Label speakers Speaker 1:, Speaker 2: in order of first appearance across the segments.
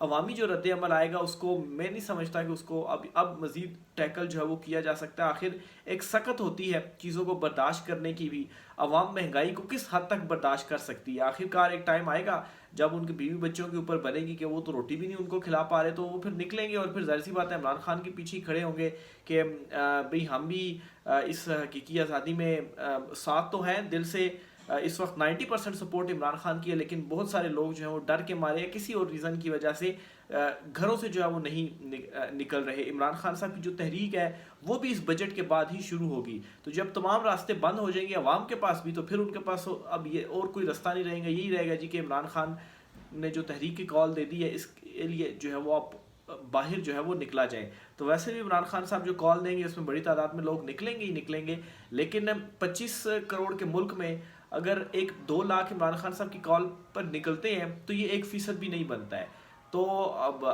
Speaker 1: عوامی جو رد عمل آئے گا اس کو میں نہیں سمجھتا کہ اس کو اب مزید ٹیکل جو ہے وہ کیا جا سکتا ہے. آخر ایک سخت ہوتی ہے چیزوں کو برداشت کرنے کی بھی. عوام مہنگائی کو کس حد تک برداشت کر سکتی ہے؟ آخر کار ایک ٹائم آئے گا جب ان کے بیوی بچوں کے اوپر بنے گی کہ وہ تو روٹی بھی نہیں ان کو کھلا پا رہے, تو وہ پھر نکلیں گے اور پھر ظاہر سی بات ہے عمران خان کے پیچھے کھڑے ہوں گے کہ بھئی ہم بھی اس حقیقی آزادی میں ساتھ تو ہیں دل سے. اس وقت 90% سپورٹ عمران خان کی ہے, لیکن بہت سارے لوگ جو ہیں وہ ڈر کے مارے یا کسی اور ریزن کی وجہ سے گھروں سے جو ہے وہ نہیں نکل رہے. عمران خان صاحب کی جو تحریک ہے وہ بھی اس بجٹ کے بعد ہی شروع ہوگی. تو جب تمام راستے بند ہو جائیں گے عوام کے پاس بھی, تو پھر ان کے پاس اب یہ اور کوئی راستہ نہیں رہے گا. یہی رہے گا جی کہ عمران خان نے جو تحریک کی کال دے دی ہے اس کے لیے جو ہے وہ اب باہر جو ہے وہ نکلا جائے. تو ویسے بھی عمران خان صاحب جو کال دیں گے اس میں بڑی تعداد میں لوگ نکلیں گے ہی نکلیں گے, لیکن 25 کروڑ کے ملک میں اگر 1-2 لاکھ عمران خان صاحب کی کال پر نکلتے ہیں تو یہ 1% بھی نہیں بنتا ہے. تو اب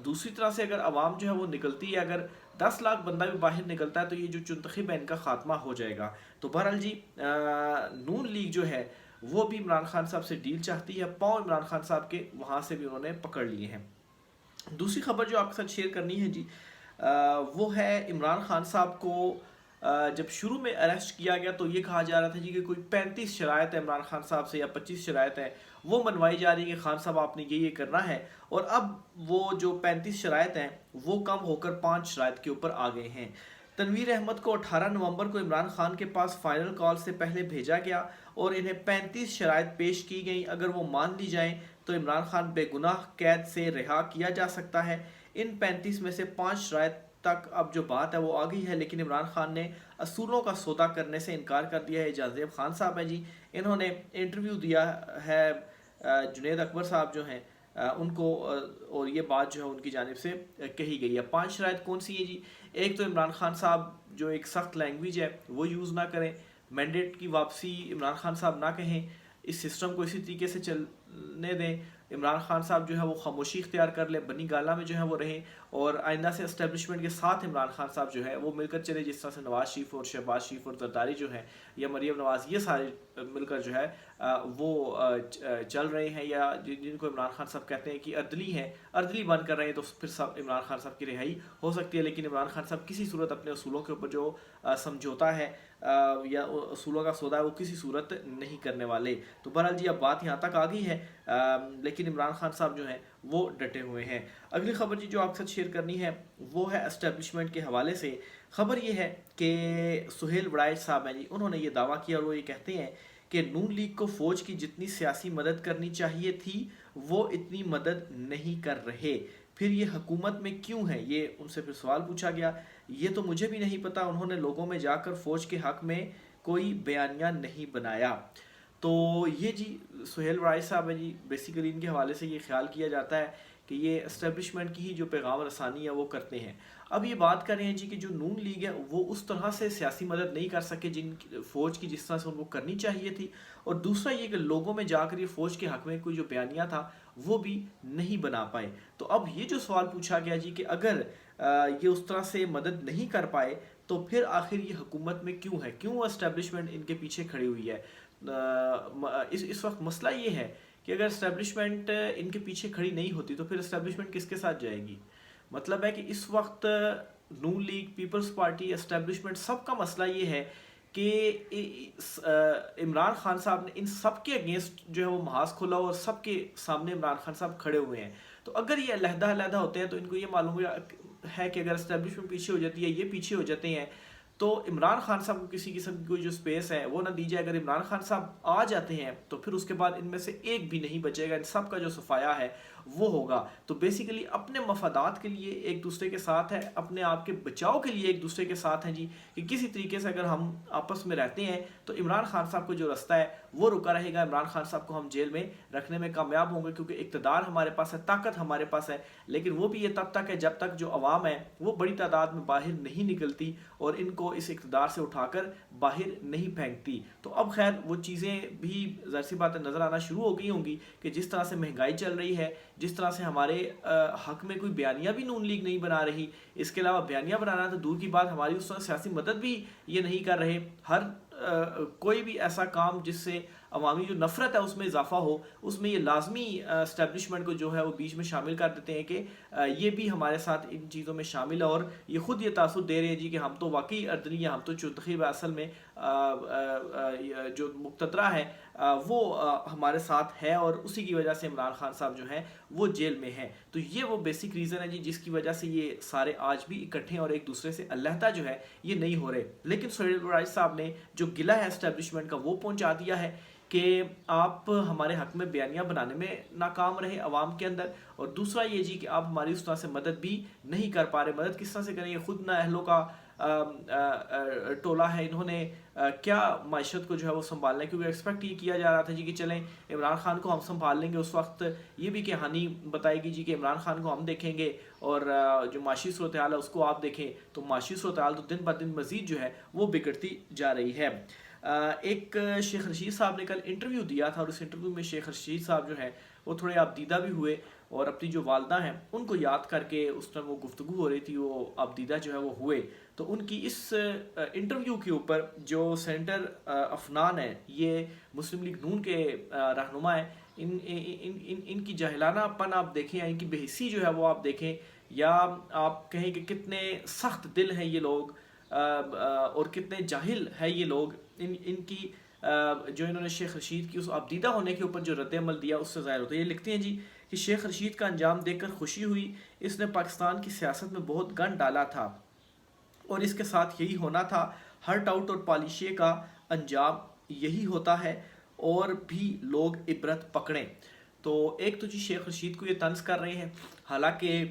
Speaker 1: دوسری طرح سے اگر عوام جو ہے وہ نکلتی ہے, اگر 10 لاکھ بندہ بھی باہر نکلتا ہے تو یہ جو چنتخب ہے ان کا خاتمہ ہو جائے گا. تو بہرحال جی نون لیگ جو ہے وہ بھی عمران خان صاحب سے ڈیل چاہتی ہے, پاؤں عمران خان صاحب کے وہاں سے بھی انہوں نے پکڑ لیے ہیں. دوسری خبر جو آپ کے ساتھ شیئر کرنی ہے جی وہ ہے عمران خان صاحب کو جب شروع میں اریسٹ کیا گیا تو یہ کہا جا رہا تھا جی کہ کوئی 35 شرائط ہے عمران خان صاحب سے یا 25 شرائط ہیں وہ منوائی جا رہی ہے کہ خان صاحب آپ نے یہ کرنا ہے, اور اب وہ جو 35 شرائط ہیں وہ کم ہو کر 5 شرائط کے اوپر آ گئے ہیں. تنویر احمد کو 18 نومبر کو عمران خان کے پاس فائنل کال سے پہلے بھیجا گیا اور انہیں 35 شرائط پیش کی گئیں. اگر وہ مان لی جائیں تو عمران خان بے گناہ قید سے رہا کیا جا سکتا ہے. ان 35 میں سے 5 شرائط تک اب جو بات ہے وہ آ گئی ہے, لیکن عمران خان نے اصولوں کا سودا کرنے سے انکار کر دیا ہے. اعجاز زیب خان صاحب ہیں جی, انہوں نے انٹرویو دیا ہے جنید اکبر صاحب جو ہیں ان کو, اور یہ بات جو ہے ان کی جانب سے کہی گئی ہے. 5 شرائط کون سی ہیں جی؟ ایک تو عمران خان صاحب جو ایک سخت لینگویج ہے وہ یوز نہ کریں, مینڈیٹ کی واپسی عمران خان صاحب نہ کہیں, اس سسٹم کو اسی طریقے سے چلنے دیں. عمران خان صاحب جو ہے وہ خاموشی اختیار کر لے, بنی گالہ میں جو ہے وہ رہیں, اور آئندہ سے اسٹیبلشمنٹ کے ساتھ عمران خان صاحب جو ہے وہ مل کر چلے, جس طرح سے نواز شریف اور شہباز شریف اور زرداری جو ہیں یا مریم نواز یہ سارے مل کر جو ہے وہ چل رہے ہیں, یا جن کو عمران خان صاحب کہتے ہیں کہ اردلی ہیں, اردلی بن کر رہے ہیں, تو پھر عمران خان صاحب کی رہائی ہو سکتی ہے. لیکن عمران خان صاحب کسی صورت اپنے اصولوں کے اوپر جو سمجھوتا ہے یا اصولوں کا سودا ہے وہ کسی صورت نہیں کرنے والے. تو بہرحال جی اب بات یہاں تک آ گئی ہے, لیکن عمران خان صاحب جو ہیں وہ ڈٹے ہوئے ہیں. اگلی خبر جی جو آپ کے ساتھ شیئر کرنی ہے وہ ہے اسٹیبلشمنٹ کے حوالے سے. خبر یہ ہے کہ سہیل وڑائچ صاحب ہیں جی, انہوں نے یہ دعویٰ کیا اور وہ یہ کہتے ہیں کہ نون لیگ کو فوج کی جتنی سیاسی مدد کرنی چاہیے تھی وہ اتنی مدد نہیں کر رہے, پھر یہ حکومت میں کیوں ہے؟ یہ ان سے پھر سوال پوچھا گیا. یہ تو مجھے بھی نہیں پتا, انہوں نے لوگوں میں جا کر فوج کے حق میں کوئی بیانیہ نہیں بنایا. تو یہ جی سہیل وڑائچ صاحب ہیں جی, بیسیکلی ان کے حوالے سے یہ خیال کیا جاتا ہے کہ یہ اسٹیبلشمنٹ کی ہی جو پیغام رسانی ہے وہ کرتے ہیں. اب یہ بات کر رہے ہیں جی کہ جو نون لیگ ہے وہ اس طرح سے سیاسی مدد نہیں کر سکے فوج کی جس طرح سے ان کو کرنی چاہیے تھی, اور دوسرا یہ کہ لوگوں میں جا کر یہ فوج کے حق میں کوئی جو بیانیہ تھا وہ بھی نہیں بنا پائے. تو اب یہ جو سوال پوچھا گیا جی کہ اگر یہ اس طرح سے مدد نہیں کر پائے تو پھر آخر یہ حکومت میں کیوں ہے, کیوں اسٹیبلشمنٹ ان کے پیچھے کھڑی ہوئی ہے. اس وقت مسئلہ یہ ہے کہ اگر اسٹیبلشمنٹ ان کے پیچھے کھڑی نہیں ہوتی تو پھر اسٹیبلشمنٹ کس کے ساتھ جائے گی؟ مطلب ہے کہ اس وقت نون لیگ, پیپلز پارٹی, اسٹیبلشمنٹ سب کا مسئلہ یہ ہے کہ عمران خان صاحب نے ان سب کے اگینسٹ جو ہے وہ محاذ کھولا اور سب کے سامنے عمران خان صاحب کھڑے ہوئے ہیں. تو اگر یہ علیحدہ علیحدہ ہوتے ہیں تو ان کو یہ معلوم ہے کہ اگر اسٹیبلشمنٹ پیچھے ہو جاتی ہے, یہ پیچھے ہو جاتے ہیں, تو عمران خان صاحب کو کسی قسم کی کوئی جو سپیس ہے وہ نہ دی جائے. اگر عمران خان صاحب آ جاتے ہیں تو پھر اس کے بعد ان میں سے ایک بھی نہیں بچے گا, ان سب کا جو صفایا ہے وہ ہوگا. تو بیسیکلی اپنے مفادات کے لیے ایک دوسرے کے ساتھ ہے, اپنے آپ کے بچاؤ کے لیے ایک دوسرے کے ساتھ ہیں جی, کہ کسی طریقے سے اگر ہم آپس میں رہتے ہیں تو عمران خان صاحب کو جو راستہ ہے وہ رکا رہے گا, عمران خان صاحب کو ہم جیل میں رکھنے میں کامیاب ہوں گے, کیونکہ اقتدار ہمارے پاس ہے, طاقت ہمارے پاس ہے. لیکن وہ بھی یہ تب تک ہے جب تک جو عوام ہے وہ بڑی تعداد میں باہر نہیں نکلتی اور ان کو اس اقتدار سے اٹھا کر باہر نہیں پھینکتی. تو اب خیر وہ چیزیں بھی ظاہر سی بات ہے نظر آنا شروع ہو گئی ہوں گی کہ جس طرح سے مہنگائی چل رہی ہے, جس طرح سے ہمارے حق میں کوئی بیانیہ بھی نون لیگ نہیں بنا رہی, اس کے علاوہ بیانیہ بنانا تو دور کی بات, ہماری اس طرح سیاسی مدد بھی یہ نہیں کر رہے. ہر کوئی بھی ایسا کام جس سے عوامی جو نفرت ہے اس میں اضافہ ہو، اس میں یہ لازمی اسٹیبلشمنٹ کو جو ہے وہ بیچ میں شامل کر دیتے ہیں کہ یہ بھی ہمارے ساتھ ان چیزوں میں شامل ہے، اور یہ خود یہ تاثر دے رہے ہیں جی کہ ہم تو واقعی اردنی ہم تو چنتخب اصل میں جو مقتدرہ ہے وہ ہمارے ساتھ ہے، اور اسی کی وجہ سے عمران خان صاحب جو ہیں وہ جیل میں ہیں۔ تو یہ وہ بیسک ریزن ہے جی جس کی وجہ سے یہ سارے آج بھی اکٹھے ہیں اور ایک دوسرے سے علیحدہ جو ہے یہ نہیں ہو رہے۔ لیکن سہیل وڑائچ صاحب نے جو گلہ ہے اسٹیبلشمنٹ کا وہ پہنچا دیا ہے کہ آپ ہمارے حق میں بیانیہ بنانے میں ناکام رہے عوام کے اندر، اور دوسرا یہ جی کہ آپ ہماری اس طرح سے مدد بھی نہیں کر پا رہے۔ مدد کس طرح سے کریں گے؟ خود نہ اہلوں کا ٹولہ ہے، انہوں نے کیا معیشت کو جو ہے وہ سنبھالنا ہے، کیونکہ ایکسپیکٹ یہ کیا جا رہا تھا جی کہ چلیں عمران خان کو ہم سنبھال لیں گے۔ اس وقت یہ بھی کہانی بتائے گی جی کہ عمران خان کو ہم دیکھیں گے اور جو معاشی صورتحال ہے اس کو آپ دیکھیں، تو معاشی صورتحال تو دن بہ دن مزید جو ہے وہ بگڑتی جا رہی ہے۔ ایک شیخ رشید صاحب نے کل انٹرویو دیا تھا، اور اس انٹرویو میں شیخ رشید صاحب جو ہیں وہ تھوڑے آبدیدہ بھی ہوئے، اور اپنی جو والدہ ہیں ان کو یاد کر کے اس ٹائم وہ گفتگو ہو رہی تھی، وہ آبدیدہ جو ہے وہ ہوئے۔ تو ان کی اس انٹرویو کے اوپر جو سینٹر افنان ہے، یہ مسلم لیگ نون کے رہنما ہیں، ان کی جاہلانہ پن آپ دیکھیں، یا ان کی بے حسی جو ہے وہ آپ دیکھیں، یا آپ کہیں کہ کتنے سخت دل ہیں یہ لوگ، اور کتنے جاہل ہے یہ لوگ۔ ان کی جو انہوں نے شیخ رشید کی اس آبدیدہ ہونے کے اوپر جو رد عمل دیا اس سے ظاہر ہوتا ہے۔ یہ لکھتے ہیں جی کہ شیخ رشید کا انجام دیکھ کر خوشی ہوئی، اس نے پاکستان کی سیاست میں بہت گند ڈالا تھا اور اس کے ساتھ یہی ہونا تھا۔ ہرٹ آؤٹ اور پالیشے کا انجام یہی ہوتا ہے، اور بھی لوگ عبرت پکڑیں۔ تو ایک تو جی شیخ رشید کو یہ طنز کر رہے ہیں، حالانکہ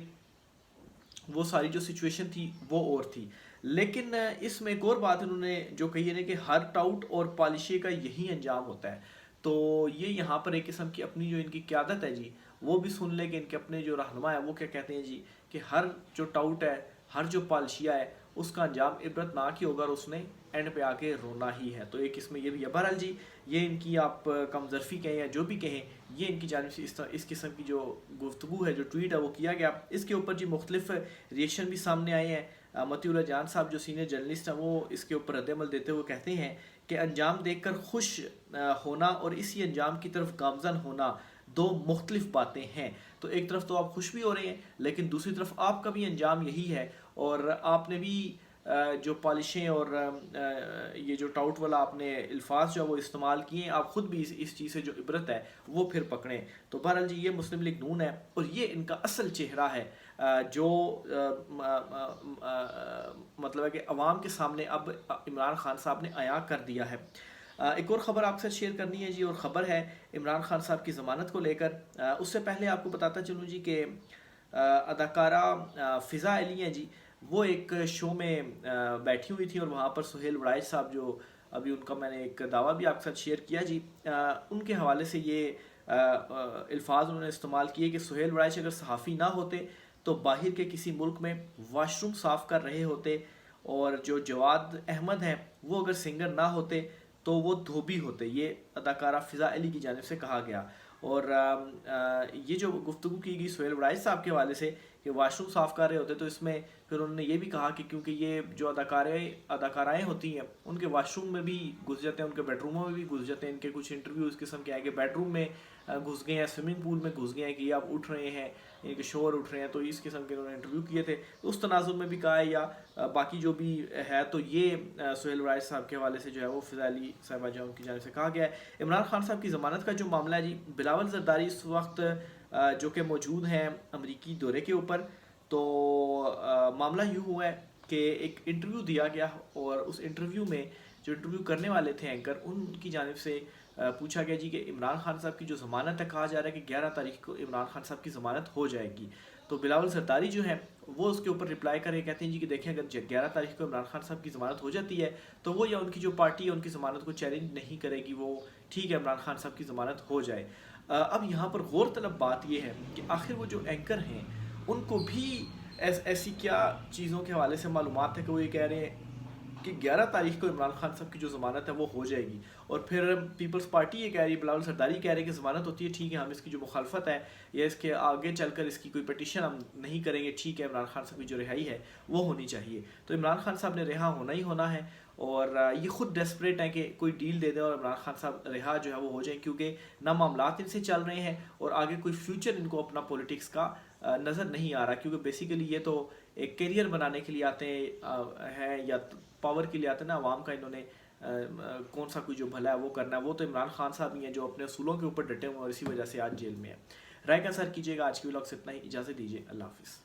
Speaker 1: وہ ساری جو سچویشن تھی وہ اور تھی۔ لیکن اس میں ایک اور بات انہوں نے جو کہی ہے کہ ہرٹ آؤٹ اور پالیشے کا یہی انجام ہوتا ہے، تو یہ یہاں پر ایک قسم کی اپنی جو ان کی قیادت ہے جی وہ بھی سن لے کہ ان کے اپنے جو رہنما ہے وہ کیا کہتے ہیں جی کہ ہر جو ٹاؤٹ ہے، ہر جو پالشیا ہے، اس کا انجام عبرت ناک ہی ہوگا، اور اس نے اینڈ پہ آ کے رونا ہی ہے۔ تو ایک اس میں یہ بھی ہے۔ بہرحال جی یہ ان کی آپ کم ظرفی کہیں یا جو بھی کہیں، یہ ان کی جانب سے اس قسم کی جو گفتگو ہے، جو ٹویٹ ہے وہ کیا گیا۔ اس کے اوپر جی مختلف ریئیکشن بھی سامنے آئے ہیں۔ متی اللہ جان صاحب جو سینئر جرنلسٹ ہیں وہ اس کے اوپر رد عمل دیتے ہوئے کہتے ہیں کہ انجام دیکھ کر خوش ہونا اور اسی انجام کی طرف گامزن ہونا دو مختلف باتیں ہیں۔ تو ایک طرف تو آپ خوش بھی ہو رہے ہیں، لیکن دوسری طرف آپ کا بھی انجام یہی ہے، اور آپ نے بھی جو پالشیں اور یہ جو ٹاؤٹ والا آپ نے الفاظ جو وہ استعمال کیے ہیں، آپ خود بھی اس چیز سے جو عبرت ہے وہ پھر پکڑیں۔ تو بہرحال جی یہ مسلم لیگ نون ہے، اور یہ ان کا اصل چہرہ ہے جو مطلب ہے کہ عوام کے سامنے اب عمران خان صاحب نے عیاں کر دیا ہے۔ ایک اور خبر آپ سے شیئر کرنی ہے جی، اور خبر ہے عمران خان صاحب کی ضمانت کو لے کر۔ اس سے پہلے آپ کو بتاتا چلوں جی کہ اداکارہ فضا علی ہیں جی، وہ ایک شو میں بیٹھی ہوئی تھی، اور وہاں پر سہیل وڑائچ صاحب جو ابھی ان کا میں نے ایک دعویٰ بھی آپ کے ساتھ شیئر کیا جی، ان کے حوالے سے یہ الفاظ انہوں نے استعمال کیے کہ سہیل وڑائچ اگر صحافی نہ ہوتے تو باہر کے کسی ملک میں واش روم صاف کر رہے ہوتے، اور جو جواد احمد ہیں وہ اگر سنگر نہ ہوتے تو وہ دھوبی ہوتے۔ یہ اداکارہ فضا علی کی جانب سے کہا گیا، اور یہ جو گفتگو کی گئی سہیل وڑائچ صاحب کے حوالے سے کہ واش روم صاف کر رہے ہوتے، تو اس میں پھر انہوں نے یہ بھی کہا کہ کیونکہ یہ جو اداکارائیں ہوتی ہیں ان کے واش روم میں بھی گھس جاتے ہیں، ان کے بیڈ روموں میں بھی گھس جاتے ہیں۔ ان کے کچھ انٹرویو اس قسم کے آئے کہ بیڈ روم میں گھس گئے ہیں، سوئمنگ پول میں گھس گئے ہیں کہ یہ آپ اٹھ رہے ہیں، ان کے شور اٹھ رہے ہیں۔ تو اس قسم کے انہوں نے انٹرویو کیے تھے، تو اس تناظر میں بھی کہا ہے، یا باقی جو بھی ہے۔ تو یہ سہیل وڑائچ صاحب کے حوالے سے جو ہے وہ فضا علی صاحبہ جو ان کی جانب سے کہا گیا ہے۔ عمران خان صاحب کی ضمانت کا جو معاملہ ہے جی، بلاول زرداری اس وقت جو کہ موجود ہیں امریکی دورے کے اوپر، تو معاملہ یوں ہوا ہے کہ ایک انٹرویو دیا گیا، اور اس انٹرویو میں جو انٹرویو کرنے والے تھے اینکر، ان کی جانب سے پوچھا گیا جی کہ عمران خان صاحب کی جو ضمانت ہے، کہا جا رہا ہے کہ 11 تاریخ کو عمران خان صاحب کی ضمانت ہو جائے گی۔ تو بلاول زرداری جو ہیں وہ اس کے اوپر رپلائی کرے کہتے ہیں جی کہ دیکھیں اگر 11 تاریخ کو عمران خان صاحب کی ضمانت ہو جاتی ہے تو وہ یا ان کی جو پارٹی ہے ان کی ضمانت کو چیلنج نہیں کرے گی، وہ ٹھیک ہے عمران خان صاحب کی ضمانت ہو جائے۔ اب یہاں پر غور طلب بات یہ ہے کہ آخر وہ جو اینکر ہیں ان کو بھی ایسی کیا چیزوں کے حوالے سے معلومات ہے کہ وہ یہ کہہ رہے ہیں کہ 11 تاریخ کو عمران خان صاحب کی جو ضمانت ہے وہ ہو جائے گی، اور پھر پیپلز پارٹی یہ کہہ رہی ہے، بلاول سرداری کہہ رہے ہیں کہ ضمانت ہوتی ہے ٹھیک ہے، ہم اس کی جو مخالفت ہے یا اس کے آگے چل کر اس کی کوئی پٹیشن ہم نہیں کریں گے، ٹھیک ہے عمران خان صاحب کی جو رہائی ہے وہ ہونی چاہیے. تو عمران خان صاحب نے رہا ہونا ہی ہونا ہے، اور یہ خود ڈیسپریٹ ہیں کہ کوئی ڈیل دے دیں اور عمران خان صاحب رہا جو ہے وہ ہو جائیں، کیونکہ نہ معاملات ان سے چل رہے ہیں اور آگے کوئی فیوچر ان کو اپنا پولیٹکس کا نظر نہیں آ رہا، کیونکہ بیسیکلی یہ تو ایک کیریئر بنانے کے لیے آتے ہیں یا پاور کے لیے آتے ہیں نا، عوام کا انہوں نے کون سا کوئی جو بھلا ہے وہ کرنا ہے. وہ تو عمران خان صاحب ہی ہیں جو اپنے اصولوں کے اوپر ڈٹے ہوئے ہیں اور اسی وجہ سے آج جیل میں ہے. رائے کا سر کیجیے گا. آج کی ولاگ سے اتنا ہی، اجازت دیجیے، اللہ حافظ.